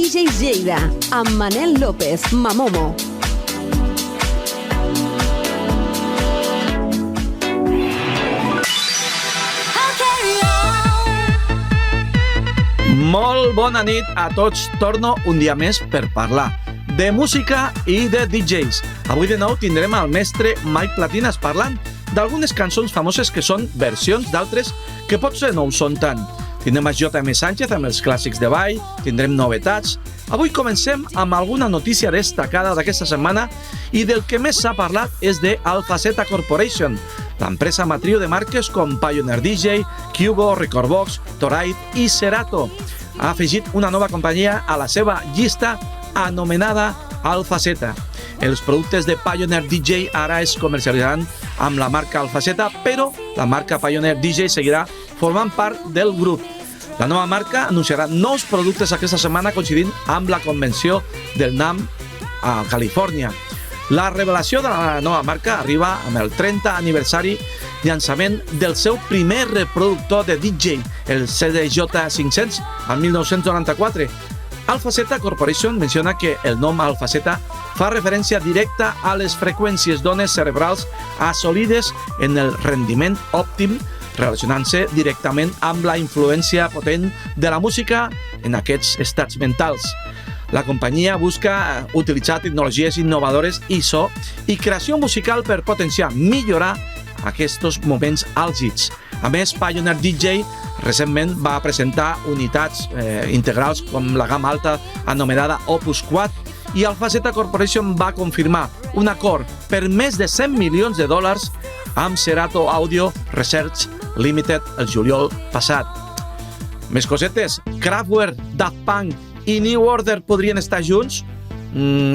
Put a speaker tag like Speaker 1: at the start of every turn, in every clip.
Speaker 1: DJs Lleida, amb Manel López, Mamomo.
Speaker 2: Molt bona nit a tots. Torno un dia més per parlar de música i de DJs. Avui de nou tindrem el mestre Mike Platinas parlant d'algunes cançons famoses que són versions d'altres que potser no ho són tant. Tindrem a J.M. Sánchez amb els clàssics de ball, tindrem novetats. Avui comencem amb alguna notícia destacada d'aquesta setmana i del que més s'ha parlat és de Alpha Zeta Corporation, l'empresa matriu de marques com Pioneer DJ, Cubo, Recordbox, Torite i Serato. Ha afegit una nova companyia a la seva llista anomenada Alpha Zeta. Els productes de Pioneer DJ ara es comercialitzaran amb la marca Alpha Zeta, però la marca Pioneer DJ seguirà formant part del grup. La nova marca anunciarà nous productes aquesta setmana coincidint amb la convenció del NAMM a Califòrnia. La revelació de la nova marca arriba amb el 30 aniversari llançament del seu primer reproductor de DJ, el CDJ500, en 1994. Alpha Zeta Corporation menciona que el nom Alpha Zeta fa referència directa a les freqüències d'ones cerebrals assolides en el rendiment òptim, relacionant-se directament amb la influència potent de la música en aquests estats mentals. La companyia busca utilitzar tecnologies innovadores i so i creació musical per potenciar, millorar aquests moments àlgids. A més, Pioneer DJ recentment va presentar unitats integrals com la gamma alta anomenada Opus 4 i Alpha Zeta Corporation va confirmar un acord per més de $100 milions amb Serato Audio Research Limited el juliol passat. Més cosetes, Kraftwerk, Daft Punk i New Order podrien estar junts?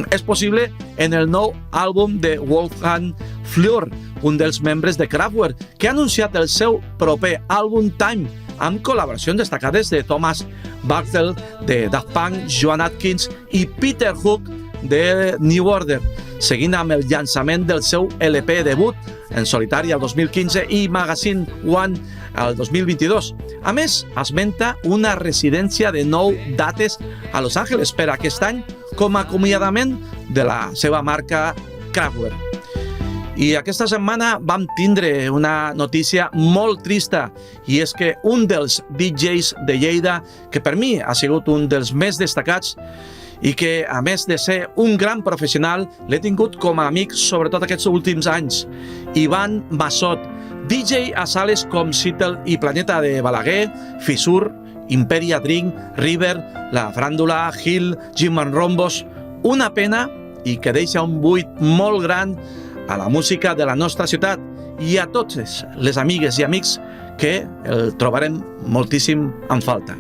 Speaker 2: És possible en el nou àlbum de Wolfgang Flür, un dels membres de Kraftwerk, que ha anunciat el seu proper àlbum Time, amb col·laboracions destacades de Thomas Bartel, de Daft Punk, Joan Atkins i Peter Hook, de New Order, seguint amb el llançament del seu LP debut en solitari el 2015 i Magazine One el 2022. A més, esmenta una residència de 9 dates a Los Angeles per aquest any com a acomiadament de la seva marca Kraftwerk. I aquesta setmana vam tindre una notícia molt trista i és que un dels DJs de Lleida, que per mi ha sigut un dels més destacats i que, a més de ser un gran professional, l'he tingut com a amic sobretot aquests últims anys. Ivan Massot, DJ a sales com Seattle i Planeta de Balaguer, Fissur, Imperia Drink, River, La Fràndula, Hill, Jim and Rombos. Una pena i que deixa un buit molt gran a la música de la nostra ciutat i a totes les amigues i amics que el trobarem moltíssim en falta.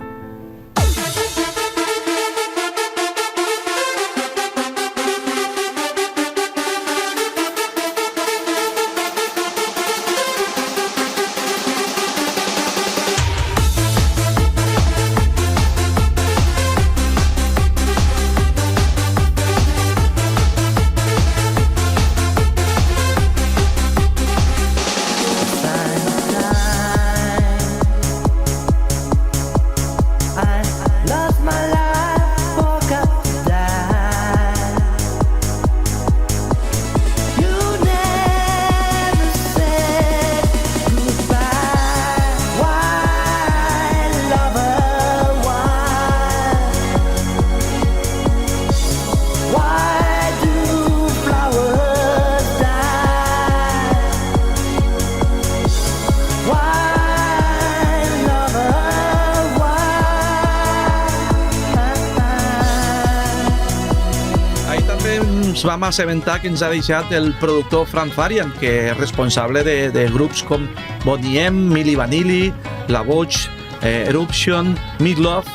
Speaker 2: Vam assabentar que ens ha deixat el productor Frank Farian, que és responsable de grups com Boney M, Milli Vanilli, La Voix, Eruption, Meatloaf,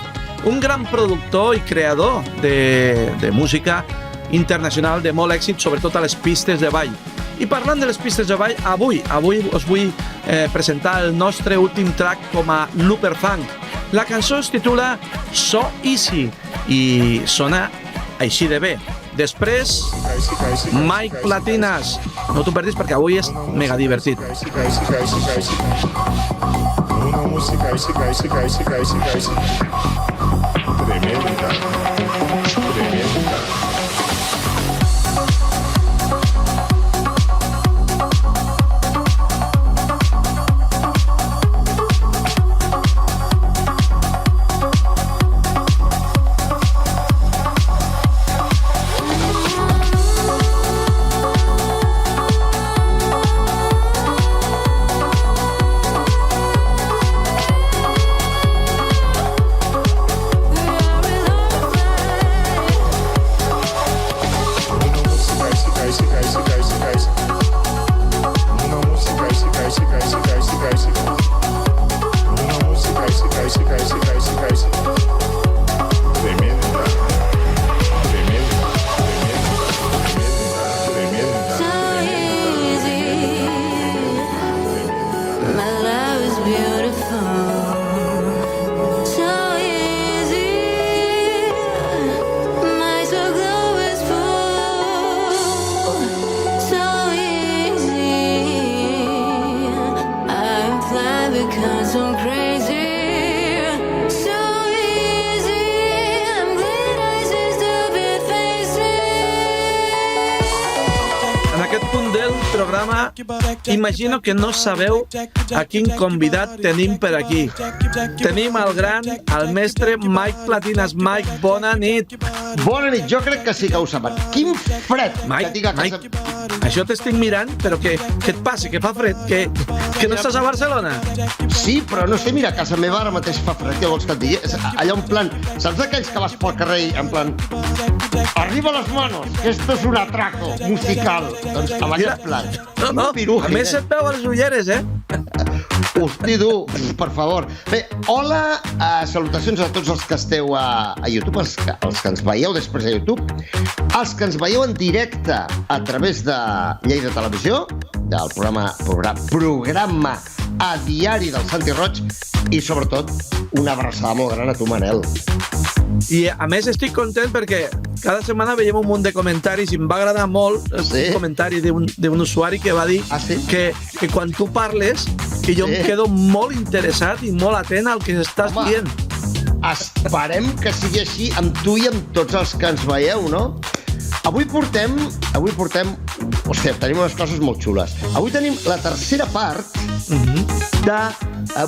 Speaker 2: un gran productor i creador de música internacional de molt èxit, sobretot a les pistes de ball. I parlant de les pistes de ball, avui us vull presentar el nostre últim track com a Looper Funk. La cançó es titula So Easy i sona així de bé. Després, Mike Platinas. No t'ho perdis perquè avui és mega divertit.
Speaker 3: Una música tremenda.
Speaker 2: Programa, imagino que no sabeu a quin convidat tenim per aquí. Tenim el gran, el mestre Mike Platinas. Mike, bona nit.
Speaker 3: Bona nit, jo crec que sí que ho saben. Quin fred
Speaker 2: Mike,
Speaker 3: que tinc a casa.
Speaker 2: Mike, això t'estic mirant, però què et passa? Que fa fred? Que no estàs a Barcelona?
Speaker 3: Sí, però no sé, mira, a casa meva ara mateix fa fred, què vols que et digui? Allò en plan, saps d'aquells que vas pel carrer en plan... Arriba las manos, que esto es un atraco musical. Doncs amb aquest plan.
Speaker 2: No, a més et veu a les ulleres,
Speaker 3: Hosti, tu, per favor. Bé, hola, salutacions a tots els que esteu a YouTube, els que ens veieu després a YouTube, els que ens veieu en directe a través de Lleida Televisió, del programa a diari del Santi Roig, i sobretot una abraçada molt gran a tu, Manel.
Speaker 2: I a més estic content perquè cada setmana veiem un munt de comentaris i em va agradar molt un comentari d'un usuari que va dir que quan tu parles que jo em quedo molt interessat i molt atent al que estàs dient.
Speaker 3: Esperem que sigui així amb tu i amb tots els que ens veieu, no? Avui portem... Hòstia, tenim unes coses molt xules. Avui tenim la tercera part de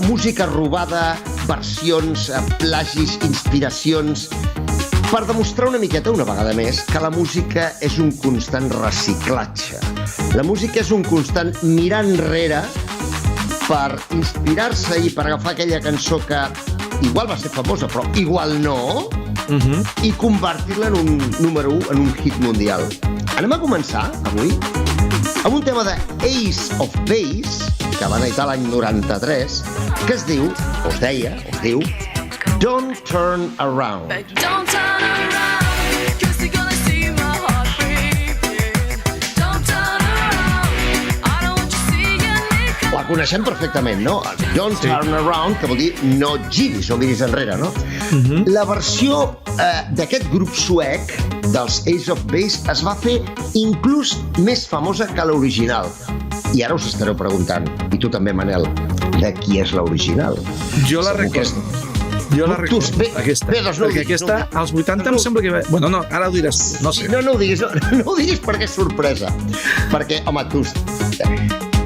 Speaker 3: música robada, versions, plagis, inspiracions, per demostrar una miqueta, una vegada més, que la música és un constant reciclatge. La música és un constant mirar enrere per inspirar-se i per agafar aquella cançó que igual va ser famosa, però igual no, i convertir-la en un número 1, en un hit mundial. Anem a començar, avui, amb un tema de Ace of Base, que van editar l'any 93, que es diu Don't Turn Around.
Speaker 4: Don't turn around, 'cause you're gonna see my heart breaking. Don't turn around, I don't want you seeing me.
Speaker 3: La coneixem perfectament, no? Don't Turn Around, que vol dir no giris o miris enrere, no? La versió d'aquest grup suec, dels Ace of Base, es va fer inclús més famosa que l'original. I ara us estareu preguntant, i tu també, Manel, de qui és l'original?
Speaker 2: Jo la recordo. Aquesta. Perquè aquesta, als 80 em sembla que... Bueno, no, ara ho diràs, no sé.
Speaker 3: No ho diguis perquè és sorpresa. Perquè, home,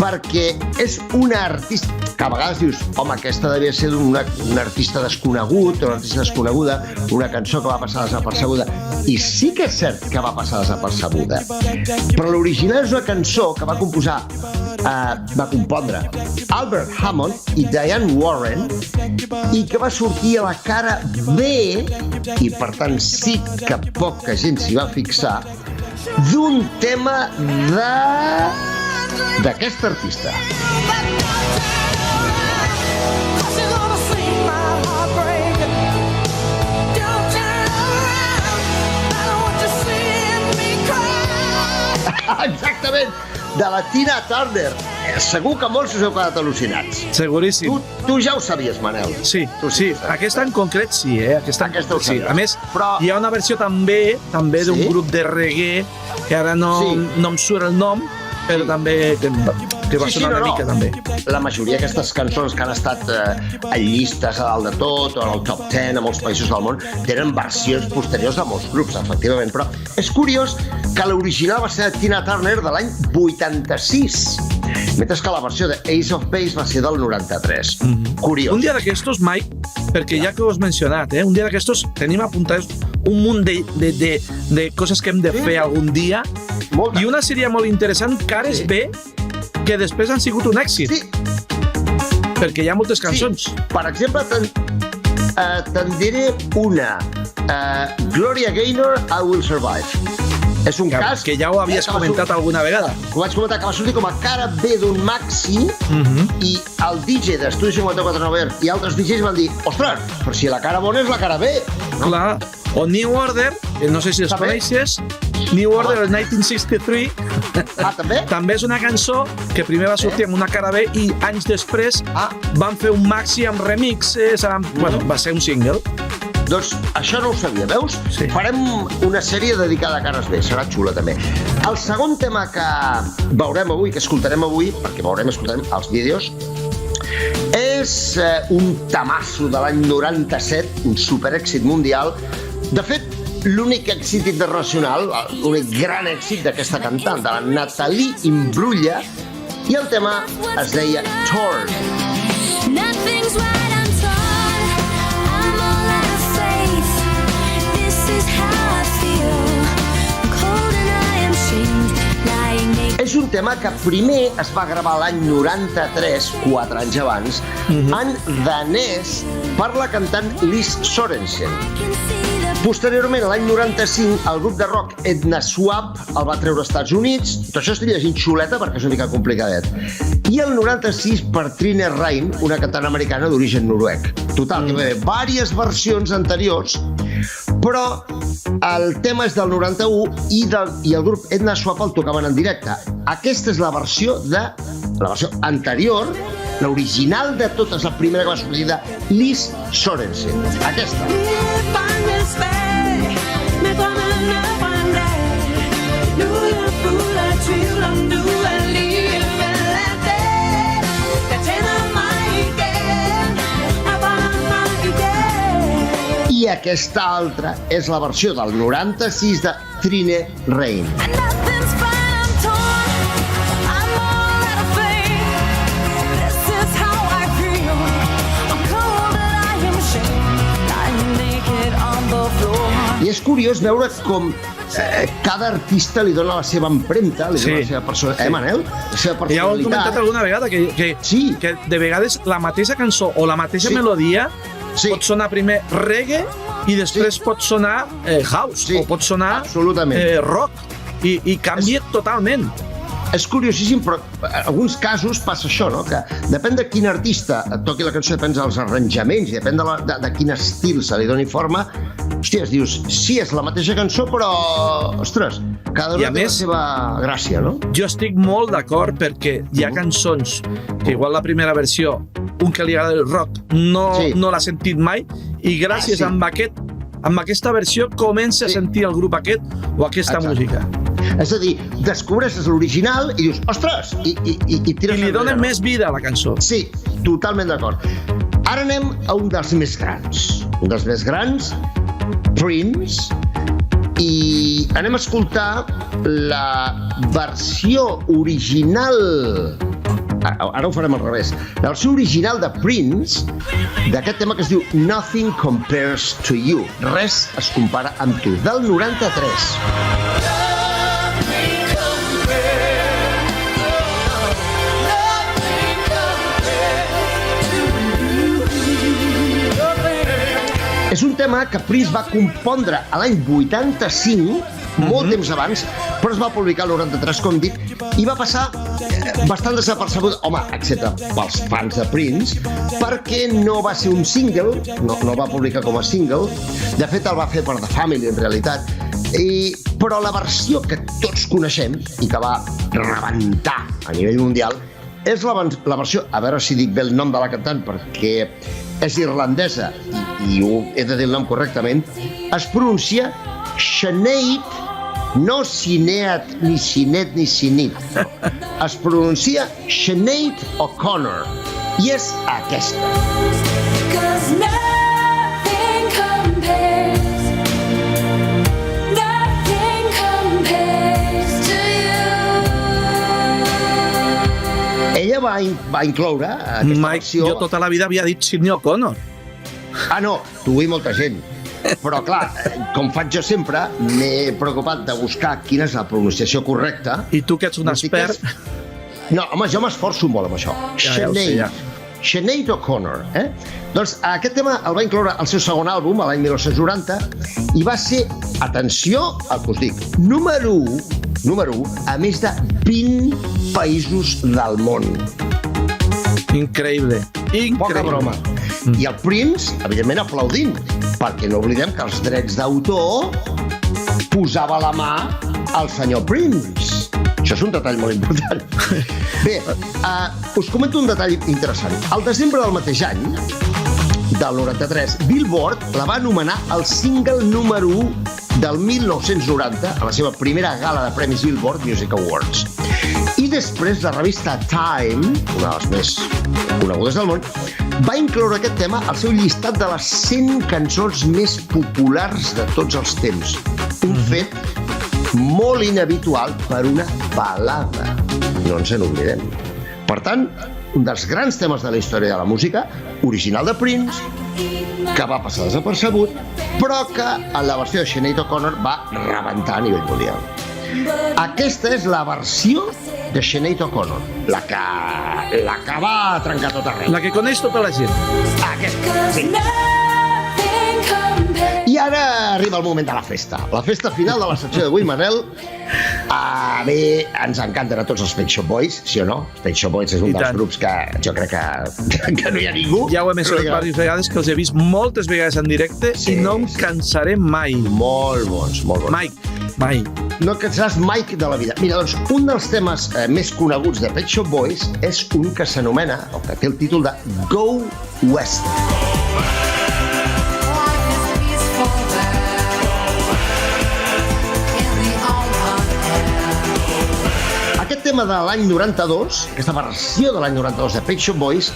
Speaker 3: perquè és una artista que a vegades dius, home, aquesta devia ser un artista desconegut o una artista desconeguda, una cançó que va passar desapercebuda. I sí que és cert que va passar desapercebuda. Però l'original és una cançó que va compondre Albert Hammond i Diane Warren i que va sortir a la cara B, i per tant sí que poca gent s'hi va fixar, d'un tema d'aquest artista. Exactament, de la Tina Turner. Segur que molts us heu quedat al·lucinats.
Speaker 2: Seguríssim.
Speaker 3: Tu ja ho sabies, Manel.
Speaker 2: Sí, aquesta en concret sí, Aquesta
Speaker 3: ho sabies.
Speaker 2: A més, hi ha una versió també d'un grup de reggae, que ara no em surt el nom, però també que va sonar una mica també.
Speaker 3: La majoria d'aquestes cançons que han estat a llistes a dalt de tot o en el top 10 a molts països del món tenen versions posteriors de molts grups, efectivament, però és curiós que l'original va ser de Tina Turner de l'any 86, mentre que la versió de Ace of Base va ser del 93. Curiós.
Speaker 2: Un dia d'aquestos, Mike, perquè ja que ho has mencionat, un dia d'aquestos tenim apuntades un munt de coses que hem de fer algun dia,
Speaker 3: Molta.
Speaker 2: i una seria molt interessant, Cares B, que després han sigut un èxit,
Speaker 3: Sí,
Speaker 2: perquè hi ha moltes cançons.
Speaker 3: sí. Per exemple, te'n diré una. Gloria Gaynor, I Will Survive. És un cas...
Speaker 2: Que ja ho havies
Speaker 3: que va
Speaker 2: comentat alguna vegada.
Speaker 3: Ho vaig comentar, que va sortir com a cara B d'un maxi i el DJ d'Estudi 54 Nova York i altres DJs van dir, ostres, però si la cara bona és la cara B. No?
Speaker 2: Clar. O New Order, que no sé si els
Speaker 3: També.
Speaker 2: coneixes, New Order del 1963,
Speaker 3: També?
Speaker 2: també és una cançó que primer va sortir amb una cara B i anys després van fer un maxi amb remixes, bueno, va ser un single.
Speaker 3: Doncs això no ho sabia, veus?
Speaker 2: Sí.
Speaker 3: Farem una sèrie dedicada a cares B, serà xula també. El segon tema que veurem avui, que escoltarem avui, perquè escoltarem els vídeos, és un tamasso de l'any 97, un superèxit mundial. De fet, l'únic èxit internacional, l'únic gran èxit d'aquesta cantant, de la Nathalie Imbruglia, i el tema es deia Torn.
Speaker 4: Nothing's right, I'm torn. I'm all out of faith. This is how I feel. I'm cold and I am shamed. Lying naked.
Speaker 3: És un tema que primer es va gravar l'any 93, 4 anys abans, en danès per la cantant Lis Sorensen.
Speaker 4: Can see the
Speaker 3: Posteriorment, l'any 95, el grup de rock Edna Swap el va treure als Estats Units. Tot això estic llegint xuleta perquè és una mica complicadet. I el 96 per Trine Rein, una cantant americana d'origen noruec. Total, que va haver diverses versions anteriors, però el tema és del 91 i el grup Edna Swap el tocaven en directe. Aquesta és la versió anterior, l'original de totes, la primera que va sortir de Lis Sorensen. Aquesta. I aquesta altra és la versió del 96 de Trine Rein.
Speaker 4: nothing's fine, I'm torn. I'm all out of faith. This is how I feel. I'm cold and I am shamed. Lying naked on the floor.
Speaker 3: I és curiós veure com cada artista li dona la seva empremta, li dona la seva personalitat. Manel? La seva
Speaker 2: Ja ho he comentat
Speaker 3: personalitat.
Speaker 2: alguna vegada,
Speaker 3: Sí.
Speaker 2: que de vegades la mateixa cançó o la mateixa
Speaker 3: Sí.
Speaker 2: melodia
Speaker 3: Sí.
Speaker 2: pot sonar primer reggae i després pot sonar house,
Speaker 3: Sí,
Speaker 2: o pot sonar
Speaker 3: absolutament.
Speaker 2: rock, i canvia totalment.
Speaker 3: És curiosíssim, però en alguns casos passa això, no? Que depèn de quin artista et toqui la cançó, depèn dels arranjaments i depèn de quin estil se li doni forma. Hòstia, dius, sí, és la mateixa cançó, però, ostres, cada
Speaker 2: I a
Speaker 3: una té la
Speaker 2: més-
Speaker 3: seva gràcia, no?
Speaker 2: Jo estic molt d'acord perquè hi ha cançons que igual la primera versió, un que li agrada el rock,
Speaker 3: Sí.
Speaker 2: no l'ha sentit mai, i gràcies
Speaker 3: sí.
Speaker 2: amb aquesta versió comença a
Speaker 3: Sí.
Speaker 2: sentir el grup aquest o aquesta
Speaker 3: Exacte.
Speaker 2: música.
Speaker 3: És a dir, descobreixes l'original i dius, ostres, i tires
Speaker 2: I li dona
Speaker 3: enrere, no?
Speaker 2: més vida a la cançó.
Speaker 3: Sí, totalment d'acord. Ara anem a un dels més grans. Un dels més grans, Prince, i anem a escoltar la versió original. Ara ho farem al revés. La versió original de Prince d'aquest tema que es diu Nothing Compares to You. Res es compara amb tu, del 93. És un tema que Prince va compondre a l'any 85, molt temps abans, però es va publicar el 93, com dic, i va passar bastant desapercebut, home, excepte pels fans de Prince, perquè no va ser un single, no va publicar com a single, de fet el va fer per The Family, en realitat, però la versió que tots coneixem i que va rebentar a nivell mundial és la versió, a veure si dic bé el nom de la cantant, perquè és irlandesa i he de dir el nom correctament, es pronuncia Sinead No Sinead, ni Sinet, ni Sinit. No. Es pronuncia Sinead O'Connor. I és aquesta.
Speaker 4: 'Cause nothing compares to you.
Speaker 3: Ella va incloure aquesta
Speaker 2: Mike,
Speaker 3: versió...
Speaker 2: jo tota la vida havia dit Sidney O'Connor.
Speaker 3: Ah, no, tu i molta gent. Però, clar, com faig jo sempre, m'he preocupat de buscar quina és la pronunciació correcta.
Speaker 2: I tu, que ets un expert...
Speaker 3: No, home, jo m'esforço molt amb això.
Speaker 2: Ja ho sé, ja.
Speaker 3: Sinead O'Connor, Doncs aquest tema el va incloure al seu segon àlbum, a l'any 1990, i va ser, atenció al que us dic, número 1 a més de 20 països del món.
Speaker 2: Increïble.
Speaker 3: Poca broma. I el Prince, evidentment, aplaudint, perquè no oblidem que els drets d'autor posava la mà al senyor Prince. Això és un detall molt important. Bé, us comento un detall interessant. Al desembre del mateix any, del 93, Billboard la va anomenar el single número 1 del 1990 a la seva primera gala de premis Billboard Music Awards. I després la revista Time, una de les més conegudes del món, va incloure aquest tema al seu llistat de les 100 cançons més populars de tots els temps. Un fet molt inhabitual per una balada. No ens n'oblidem. Per tant, un dels grans temes de la història de la música, original de Prince, que va passar desapercebut, però que en la versió de Sinead O'Connor va rebentar a nivell mundial. Aquesta és la versió de Sinead O'Connor, la que va trencar tot arreu.
Speaker 2: La que coneix tota la gent.
Speaker 3: Aquesta, sí. I ara arriba el moment de la festa. La festa final de la secció d'avui, Manel. Bé, ens encanten a tots els Pet Shop Boys, sí o no? Els Pet Shop Boys és un dels grups que jo crec que no hi ha ningú.
Speaker 2: Ja ho hem mencionat diverses vegades, que els he vist moltes vegades en directe i no em cansaré mai.
Speaker 3: Molt bons, molt bons.
Speaker 2: Mai.
Speaker 3: No et cansaràs mai de la vida. Mira, doncs, un dels temes més coneguts de Pet Shop Boys és un que s'anomena, o que té el títol de Go West. Aquest tema de l'any 92, aquesta versió de l'any 92 de Pet Shop Boys,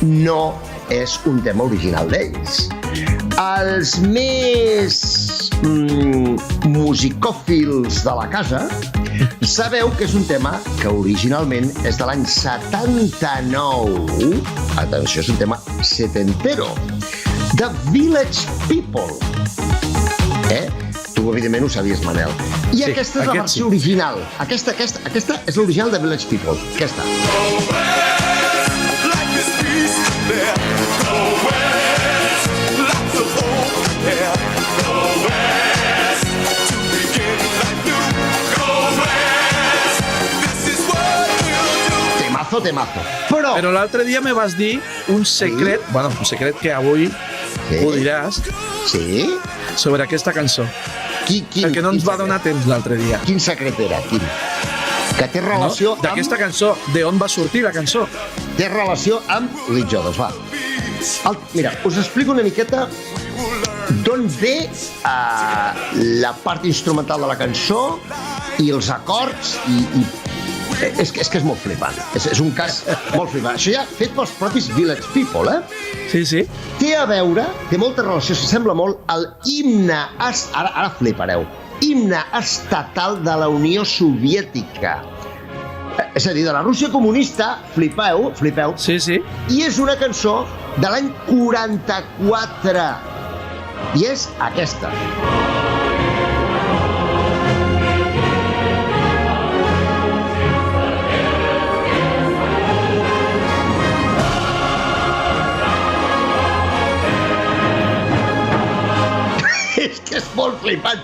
Speaker 3: no és un tema original d'ells. Els més musicòfils de la casa sabeu que és un tema que originalment és de l'any 79. Atenció, és un tema setentero. The Village People. Tu, evidentment, ho sabies, Manel. I
Speaker 2: sí,
Speaker 3: aquesta és la versió original. Aquesta és l'original de Village People. Aquesta. Temazo.
Speaker 2: Però l'altre dia me vas dir un secret, un secret que avui ho diràs, sobre aquesta cançó. Perquè no ens va donar temps l'altre dia.
Speaker 3: Quin secret era? Quin? Que té relació amb...
Speaker 2: D'aquesta cançó, d'on va sortir la cançó?
Speaker 3: Té relació amb Lee Jones, va. Mira, us explico una miqueta d'on ve la part instrumental de la cançó i els acords i és que és molt flipant. És un cas molt flipant. Això ja fet pels propis Village People,
Speaker 2: Sí.
Speaker 3: Té a veure, té molta relació, s'assembla molt al himne, ara flipareu, himne estatal de la Unió Soviètica. És a dir, de la Rússia comunista, flipeu.
Speaker 2: Sí.
Speaker 3: I és una cançó de l'any 44. I és aquesta. És molt flipant.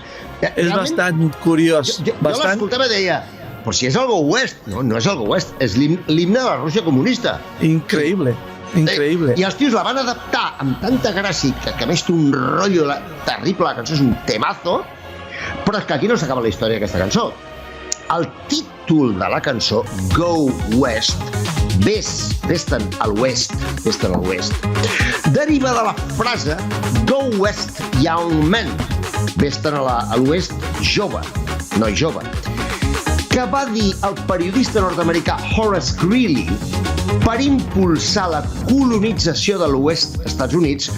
Speaker 2: És bastant curiós.
Speaker 3: Jo l'escoltava i deia, però si és el Go West. No és el Go West, és l'himne de la Rússia comunista.
Speaker 2: Increïble.
Speaker 3: I els tios la van adaptar amb tanta gràcia, que a més té un rotllo terrible, la cançó és un temazo, però és que aquí no s'acaba la història d'aquesta cançó. El títol de la cançó, Go West, vés-te'n a l'oest, deriva de la frase Go West, Young Man, vés-te'n a l'oest, jove. noi jove, que va dir el periodista nord-americà Horace Greeley per impulsar la colonització de l'oest dels Estats Units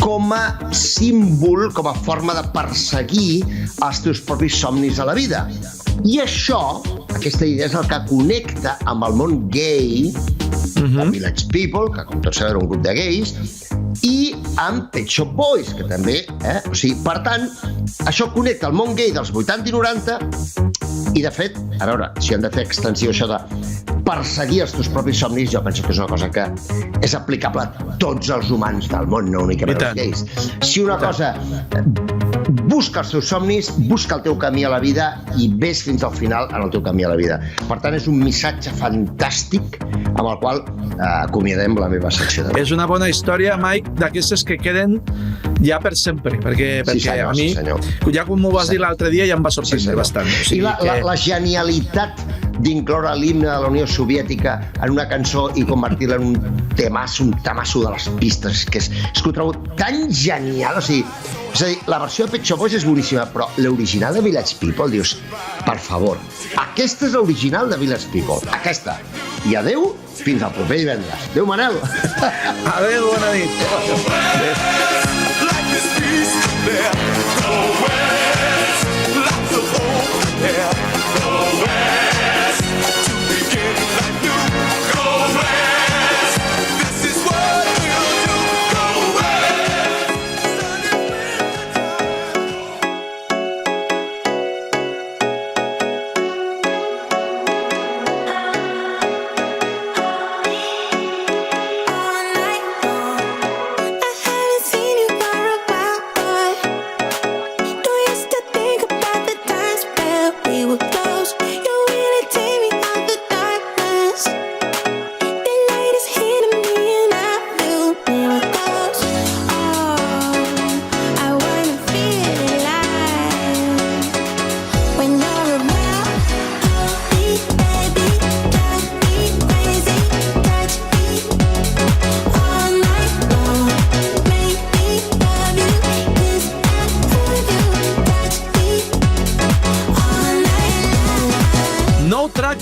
Speaker 3: com a símbol, com a forma de perseguir els teus propis somnis a la vida. I això, aquesta idea és el que connecta amb el món gay, de Village People, que com tots sabeu era un grup de gais, i amb Pet Shop Boys, que també, O sigui, per tant, això connecta el món gay dels 80 i 90 i, de fet, a veure, si hem de fer extensiu això de perseguir els teus propis somnis, jo penso que és una cosa que és aplicable a tots els humans del món, no únicament als gais. Si una cosa busca els teus somnis, busca el teu camí a la vida i ves fins al final en el teu camí a la vida. Per tant, és un missatge fantàstic amb el qual acomiadem la meva secció d'avui.
Speaker 2: És una bona història, Mike, d'aquestes que queden ja per sempre, perquè
Speaker 3: senyor,
Speaker 2: a mi, ja com m'ho vas dir l'altre dia, ja em va sorprendre bastant. O sigui,
Speaker 3: I la genialitat d'incloure l'himne de la Unió Soviètica en una cançó i convertir-la en un temasso de les pistes, que és que ho trobo tan genial, o sigui, és a dir, la versió de Pet Shop Boys és boníssima, però l'original de Village People, dius, per favor, aquesta és l'original de Village People, aquesta. I adeu, fins al proper divendres. Adeu, Manel.
Speaker 2: Adeu, bona nit.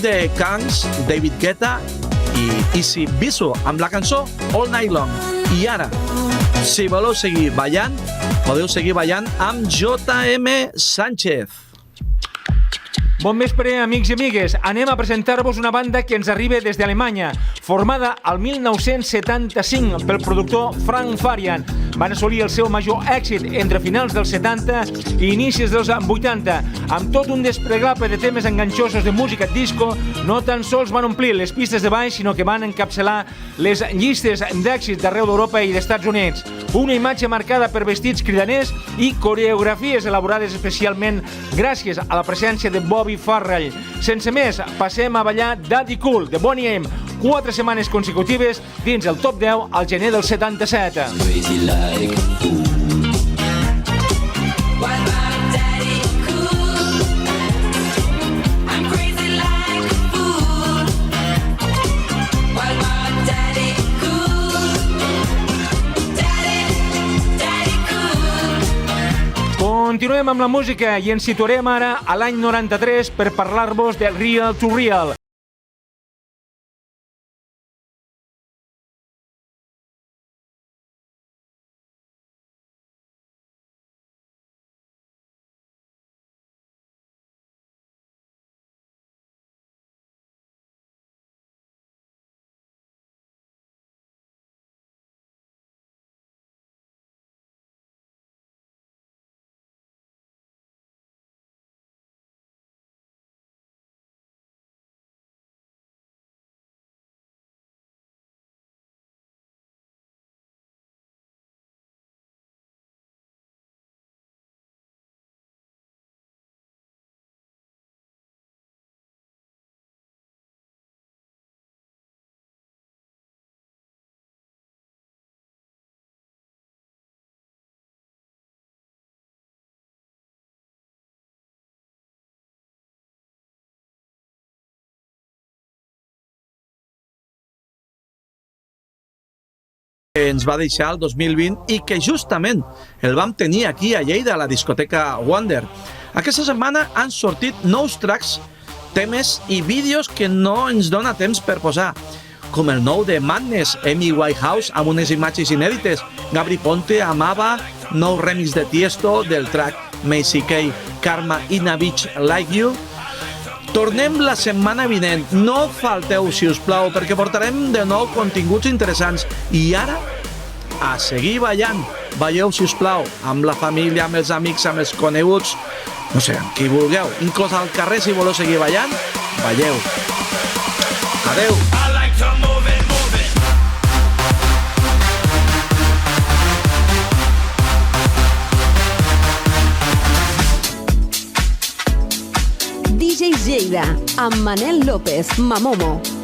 Speaker 2: de Kangs, David Guetta i Easy Bisu amb la cançó All Night Long. I ara, si voleu seguir ballant, podeu seguir ballant amb J.M. Sánchez.
Speaker 5: Bon vespre, amics i amigues. Anem a presentar-vos una banda que ens arriba des d'Alemanya, formada al 1975 pel productor Frank Farian. Van assolir el seu major èxit entre finals dels 70 i inicis dels 80. Amb tot un desplegable de temes enganxosos de música disco, no tan sols van omplir les pistes de ball, sinó que van encapçalar les llistes d'èxit d'arreu d'Europa i d'Estats Units. Una imatge marcada per vestits cridaners i coreografies elaborades especialment gràcies a la presència de Bobby Farrell. Sense més, passem a ballar Daddy Cool, de Boney M. 4 setmanes consecutives dins el top 10 al gener del 77.
Speaker 6: Crazy like a fool. What about Daddy Cool? I'm crazy like a fool. What about Daddy Cool? Daddy Cool.
Speaker 5: Continuem amb la música i ens situarem ara a l'any 93 per parlar-vos de Real to Real.
Speaker 2: Ens va deixar el 2020 i que justament el vam tenir aquí a Lleida, a la discoteca Wonder. Aquesta setmana han sortit nous tracks, temes i vídeos que no ens dona temps per posar, com el nou de Madness, Amy Winehouse amb unes imatges inèdites, Gabri Ponte amb ABBA, nou remix de Tiesto del track Macy Kay, Karma in a Beach Like You. Tornem la setmana vinent, no falteu si us plau, perquè portarem de nou continguts interessants. I ara, a seguir ballant. Balleu, si us plau, amb la família, amb els amics, amb els coneguts, no sé, amb qui vulgueu, inclús al carrer, si voleu seguir ballant, balleu. Adeu.
Speaker 7: I like to move it, move it.
Speaker 1: DJ Lleida, amb Manel López, Mamomo.